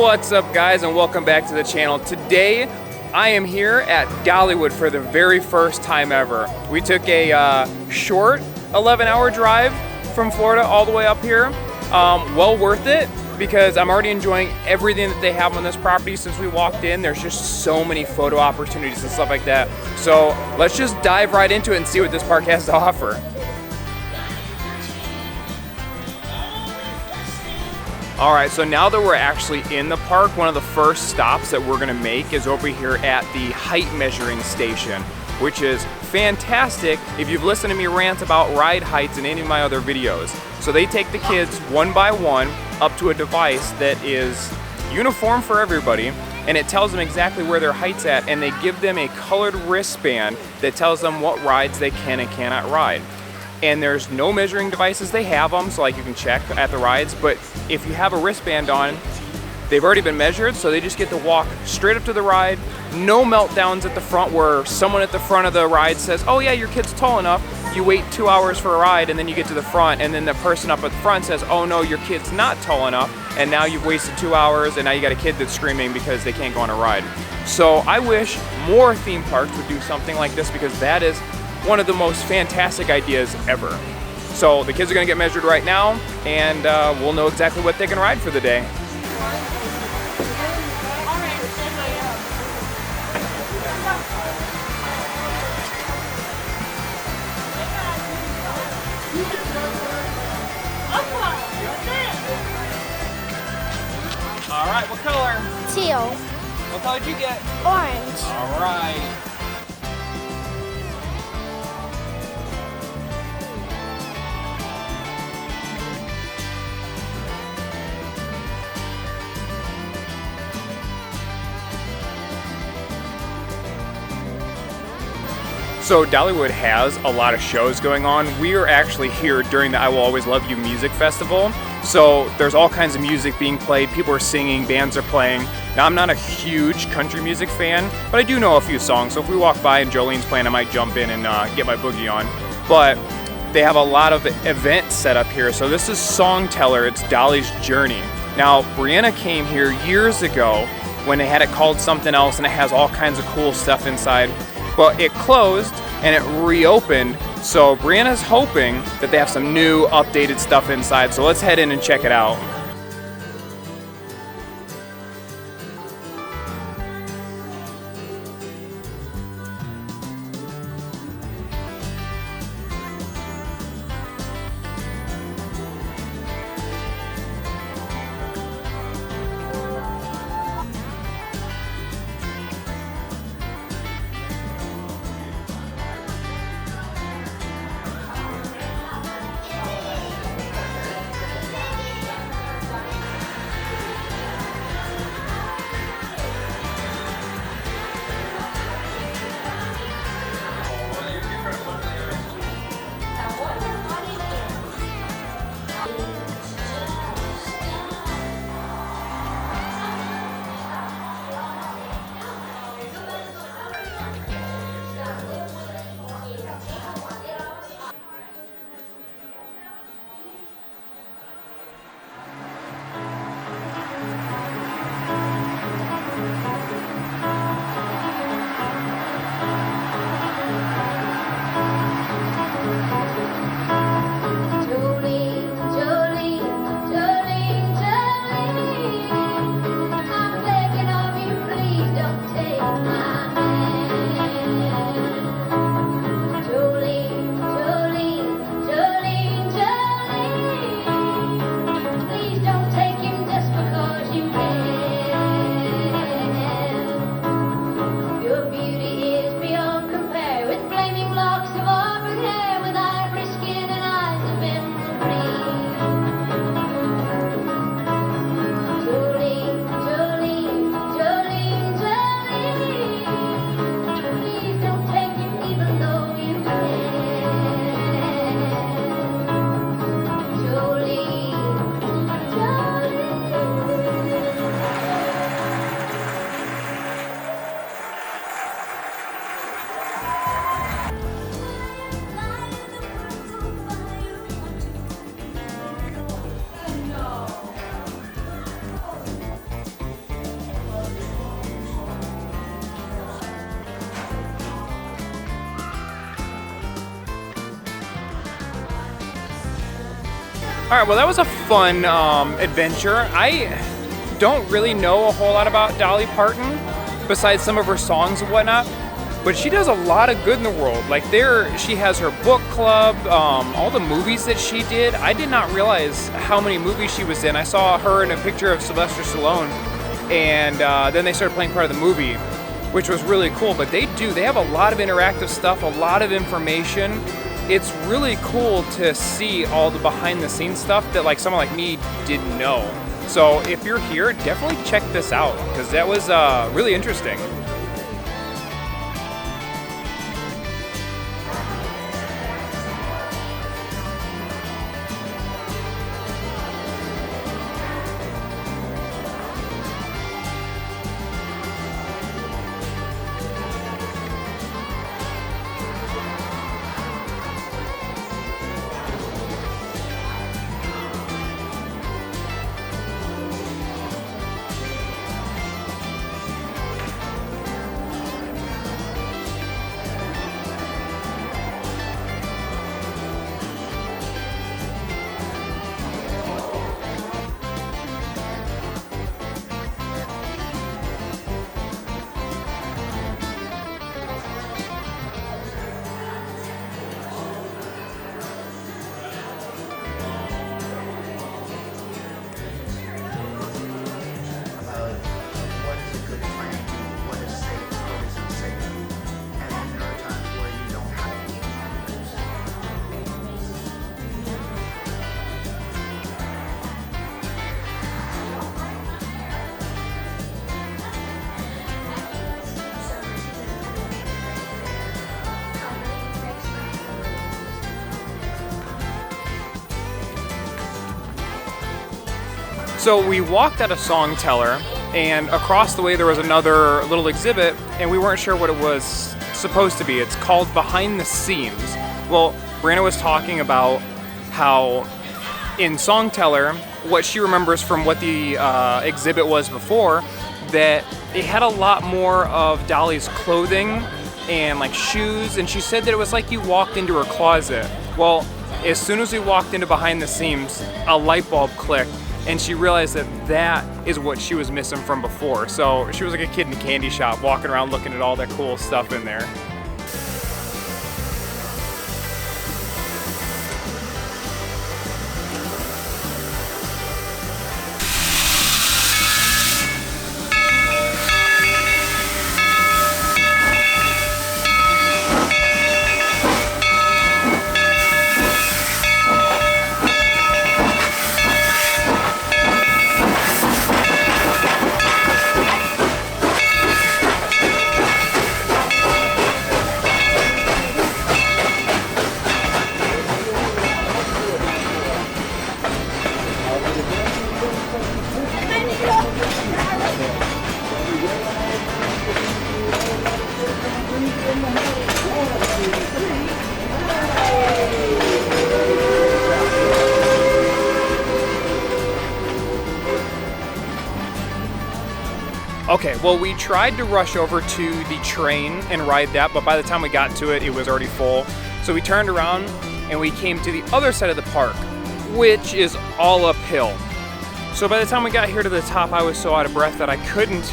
What's up, guys, and welcome back to the channel. Today I am here at Dollywood for the very first time ever. We took a short 11-hour drive from Florida all the way up here. Well worth it because I'm already enjoying everything that they have on this property since we walked in. There's just so many photo opportunities and stuff like that. So let's just dive right into it and see what this park has to offer. All right, so now that we're actually in the park, one of the first stops that we're gonna make is over here at the height measuring station, which is fantastic if you've listened to me rant about ride heights in any of my other videos. So they take the kids one by one up to a device that is uniform for everybody, and it tells them exactly where their height's at, and they give them a colored wristband that tells them what rides they can and cannot ride. And there's no measuring devices. They have them, so like you can check at the rides, but if you have a wristband on, they've already been measured, so they just get to walk straight up to the ride. No meltdowns at the front where someone at the front of the ride says, oh yeah, your kid's tall enough. You wait 2 hours for a ride and then you get to the front and then the person up at the front says, oh no, your kid's not tall enough, and now you've wasted 2 hours and now you got a kid that's screaming because they can't go on a ride. So I wish more theme parks would do something like this because that is one of the most fantastic ideas ever. So the kids are gonna get measured right now and we'll know exactly what they can ride for the day. All right, what color? Teal. What color did you get? Orange. All right. So Dollywood has a lot of shows going on. We are actually here during the I Will Always Love You music festival. So there's all kinds of music being played. People are singing, bands are playing. Now I'm not a huge country music fan, but I do know a few songs. So if we walk by and Jolene's playing, I might jump in and get my boogie on. But they have a lot of events set up here. So this is Songteller, it's Dolly's Journey. Now Brianna came here years ago when they had it called something else and it has all kinds of cool stuff inside. But it closed and it reopened, so Brianna's hoping that they have some new updated stuff inside, so let's head in and check it out. All right, well, that was a fun adventure. I don't really know a whole lot about Dolly Parton besides some of her songs and whatnot, but she does a lot of good in the world. Like she has her book club, all the movies that she did. I did not realize how many movies she was in. I saw her in a picture of Sylvester Stallone, and then they started playing part of the movie, which was really cool. But they have a lot of interactive stuff, a lot of information. It's really cool to see all the behind the scenes stuff that like someone like me didn't know. So if you're here, definitely check this out, because that was really interesting. So we walked at a song teller, and across the way there was another little exhibit, and we weren't sure what it was supposed to be. It's called Behind the Scenes. Well, Brianna was talking about how in song teller, what she remembers from what the exhibit was before, that it had a lot more of Dolly's clothing and like shoes, and she said that it was like you walked into her closet. Well, as soon as we walked into Behind the Scenes, a light bulb clicked, and she realized that that is what she was missing from before. So she was like a kid in a candy shop walking around looking at all that cool stuff in there. Okay, well, we tried to rush over to the train and ride that, but by the time we got to it, it was already full. So we turned around and we came to the other side of the park, which is all uphill. So by the time we got here to the top, I was so out of breath that I couldn't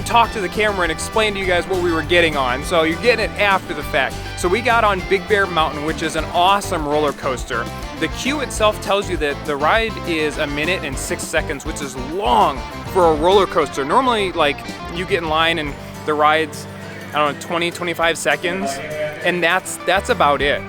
talk to the camera and explain to you guys what we were getting on. So you're getting it after the fact. So we got on Big Bear Mountain, which is an awesome roller coaster. The queue itself tells you that the ride is 1 minute and 6 seconds, which is long for a roller coaster. Normally, like, you get in line and the ride's, I don't know, 20, 25 seconds, and that's about it.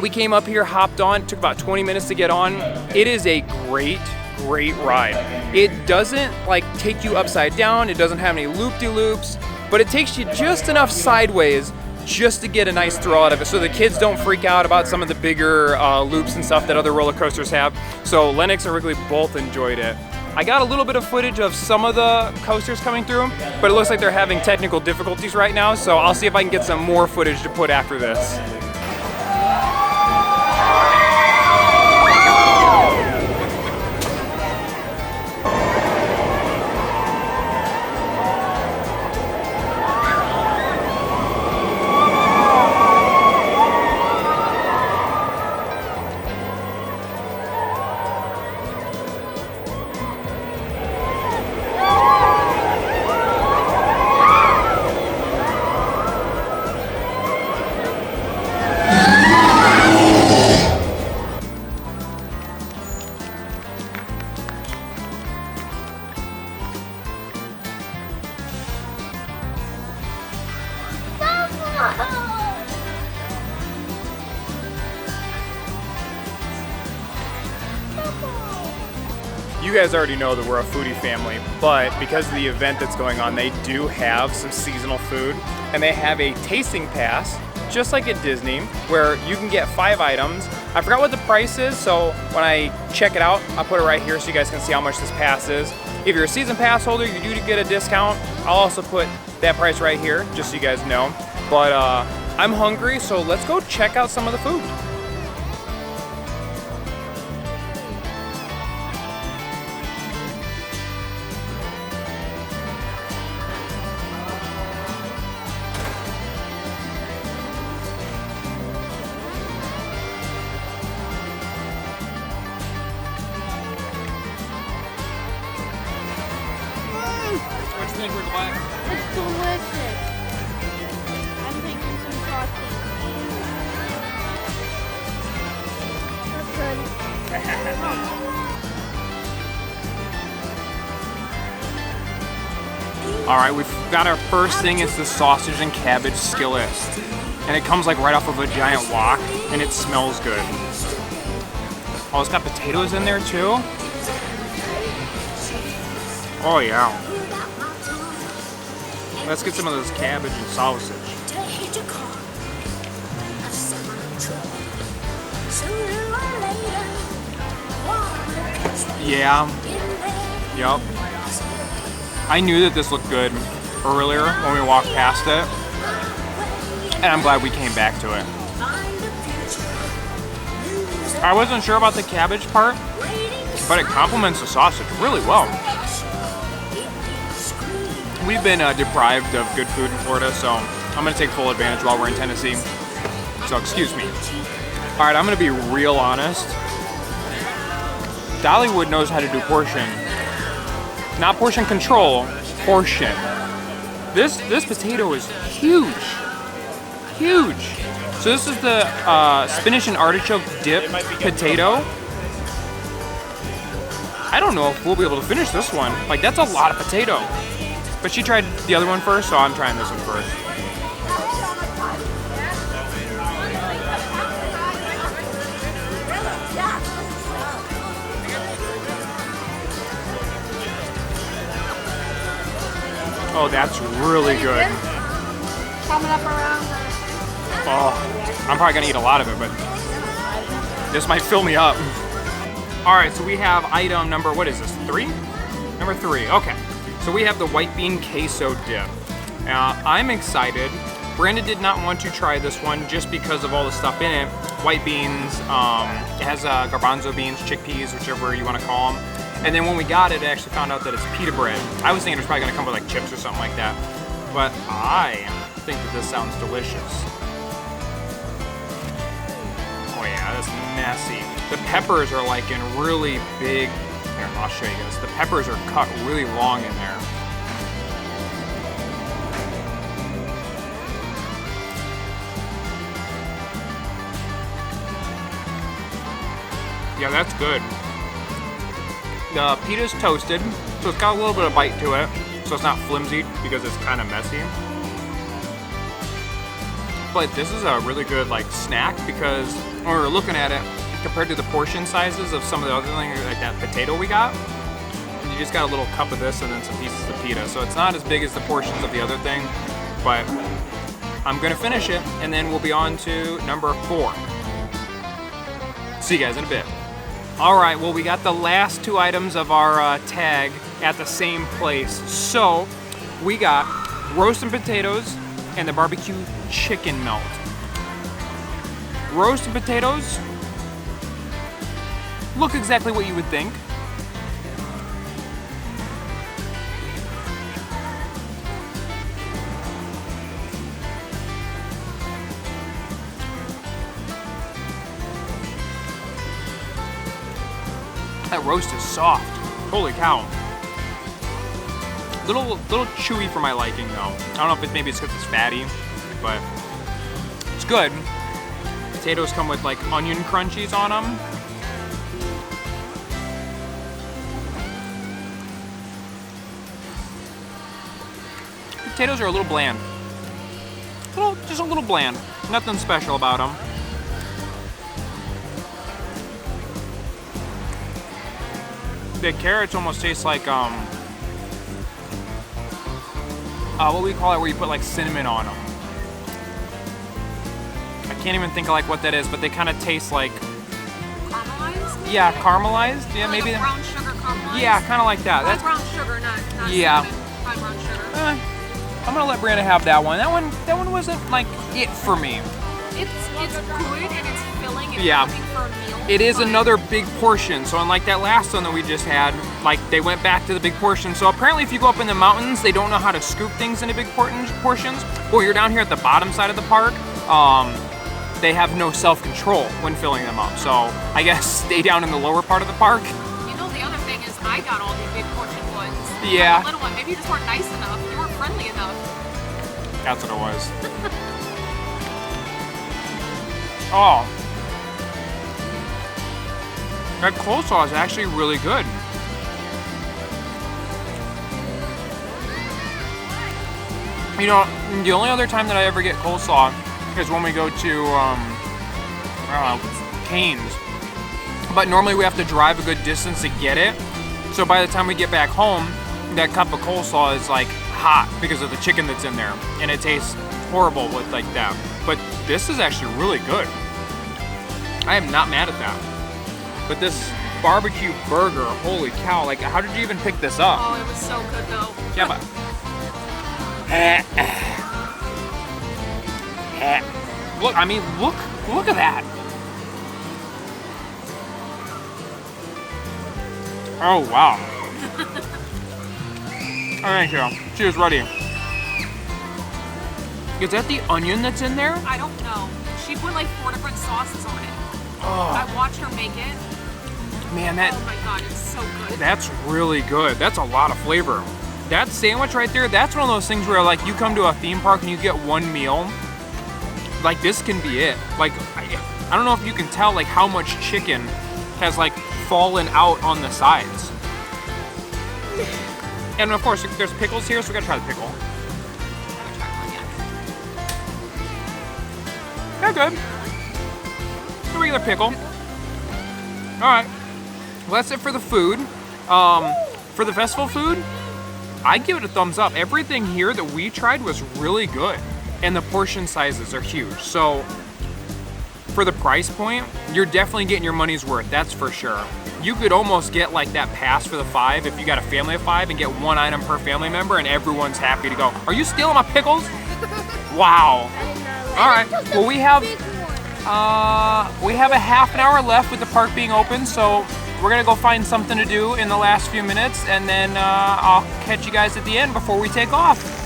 We came up here, hopped on, it took about 20 minutes to get on. It is a great ride. It doesn't like take you upside down, it doesn't have any loop-de-loops, but it takes you just enough sideways just to get a nice thrill out of it, so the kids don't freak out about some of the bigger loops and stuff that other roller coasters have. So Lennox and Wrigley both enjoyed it. I got a little bit of footage of some of the coasters coming through, but it looks like they're having technical difficulties right now, so I'll see if I can get some more footage to put after this. You guys already know that we're a foodie family, but because of the event that's going on, they do have some seasonal food, and they have a tasting pass, just like at Disney, where you can get 5 items. I forgot what the price is, so when I check it out, I'll put it right here so you guys can see how much this pass is. If you're a season pass holder, you do get a discount. I'll also put that price right here, just so you guys know. But I'm hungry, so let's go check out some of the food. What do you think, Rick Black? It's delicious. I'm thinking some sausage. That's good. All right, we've got our first thing. It's the sausage and cabbage skillet. And it comes like right off of a giant wok, and it smells good. Oh, it's got potatoes in there too. Oh yeah. Let's get some of this cabbage and sausage. Yeah. Yup. I knew that this looked good earlier when we walked past it. And I'm glad we came back to it. I wasn't sure about the cabbage part, but it complements the sausage really well. We've been deprived of good food in Florida, so I'm gonna take full advantage while we're in Tennessee. So excuse me. All right, I'm gonna be real honest. Dollywood knows how to do portion. Not portion control, portion. This potato is huge. Huge. So this is the spinach and artichoke dip potato. I don't know if we'll be able to finish this one. Like, that's a lot of potato. But she tried the other one first, so I'm trying this one first. Oh, that's really good. Coming up around. Oh, I'm probably gonna eat a lot of it, but this might fill me up. All right, so we have item number, what is this, 3? Number 3, okay. So we have the white bean queso dip. I'm excited. Brandon did not want to try this one just because of all the stuff in it. White beans, it has garbanzo beans, chickpeas, whichever you want to call them. And then when we got it, I actually found out that it's pita bread. I was thinking it was probably gonna come with like chips or something like that. But I think that this sounds delicious. Oh yeah, that's messy. The peppers are like in really big, here, I'll show you guys. The peppers are cut really long in there. Yeah, that's good. The pita's toasted, so it's got a little bit of bite to it, so it's not flimsy because it's kind of messy. But this is a really good like snack because when we were looking at it, compared to the portion sizes of some of the other things, like that potato we got, you just got a little cup of this and then some pieces of pita. So it's not as big as the portions of the other thing, but I'm gonna finish it and then we'll be on to number 4. See you guys in a bit. All right, well, we got the last 2 items of our tag at the same place. So we got roasted potatoes and the barbecue chicken melt. Roasted potatoes look exactly what you would think. That roast is soft. Holy cow. Little chewy for my liking though. I don't know if maybe it's because it's fatty, but it's good. Potatoes come with like onion crunchies on them. Potatoes are a little bland. just a little bland. Nothing special about them. The carrots almost taste like what we call it, where you put like cinnamon on them. I can't even think of like what that is, but they kind of taste like Caramelized? Maybe? yeah, caramelized. Yeah, Like maybe. a brown sugar caramelized? Yeah, kind of like that. That's That's. brown sugar, not Yeah. cinnamon. Probably brown sugar. I'm gonna let Brianna have that one. That one wasn't like it for me. It's good and it's filling. If Yeah. you're looking for a meal. It is but another big portion. So unlike that last one that we just had, like they went back to the big portion. So apparently if you go up in the mountains, they don't know how to scoop things into big portions. Or you're down here at the bottom side of the park, they have no self-control when filling them up. So I guess stay down in the lower part of the park. You know, the other thing is I got all these big portion ones. Yeah. The little one, maybe you just weren't nice enough. You weren't friendly enough. That's what it was. Oh. That coleslaw is actually really good. You know, the only other time that I ever get coleslaw is when we go to, I don't know, Cane's. But normally we have to drive a good distance to get it. So by the time we get back home, that cup of coleslaw is like hot because of the chicken that's in there. And it tastes horrible with like that. But this is actually really good. I am not mad at that. But this barbecue burger, holy cow, like how did you even pick this up? Oh, it was so good though. Yeah, but look, I mean, look at that. Oh, wow. All right, Cheryl, cheers, ready. Is that the onion that's in there? I don't know. She put like 4 different sauces on it. Oh, I watched her make it. man, that Oh my god, it's so good. that's really good. That's a lot of flavor. That sandwich right there, that's one of those things where like you come to a theme park and you get one meal. Like this can be it. Like I don't know if you can tell like how much chicken has like fallen out on the sides. And of course there's pickles here, so we gotta try the pickle. They're good. A regular pickle. Alright. Well, that's it for the food. For the festival food, I'd give it a thumbs up. Everything here that we tried was really good. And the portion sizes are huge. So for the price point, you're definitely getting your money's worth, that's for sure. You could almost get like that pass for the 5 if you got a family of 5 and get 1 item per family member and everyone's happy to go. Are you stealing my pickles? Wow. All right, well we have a half an hour left with the park being open, so we're gonna go find something to do in the last few minutes, and then I'll catch you guys at the end before we take off.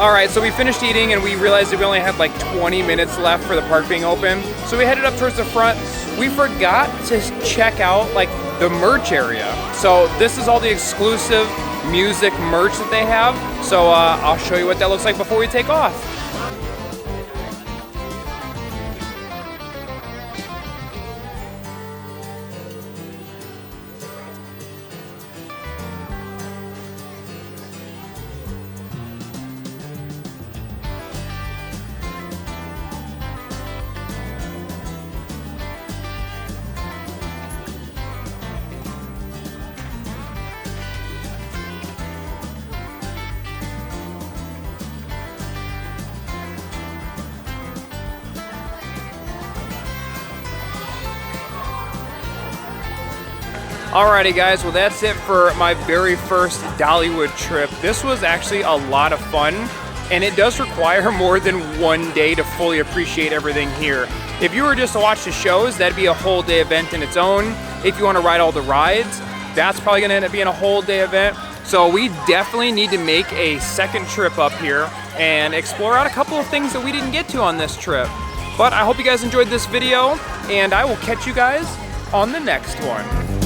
All right, so we finished eating and we realized that we only had like 20 minutes left for the park being open. So we headed up towards the front. We forgot to check out like the merch area. So this is all the exclusive music merch that they have. So I'll show you what that looks like before we take off. Alrighty guys, well that's it for my very first Dollywood trip. This was actually a lot of fun, and it does require more than one day to fully appreciate everything here. If you were just to watch the shows, that'd be a whole day event in its own. If you want to ride all the rides, that's probably gonna end up being a whole day event. So we definitely need to make a second trip up here and explore out a couple of things that we didn't get to on this trip. But I hope you guys enjoyed this video, and I will catch you guys on the next one.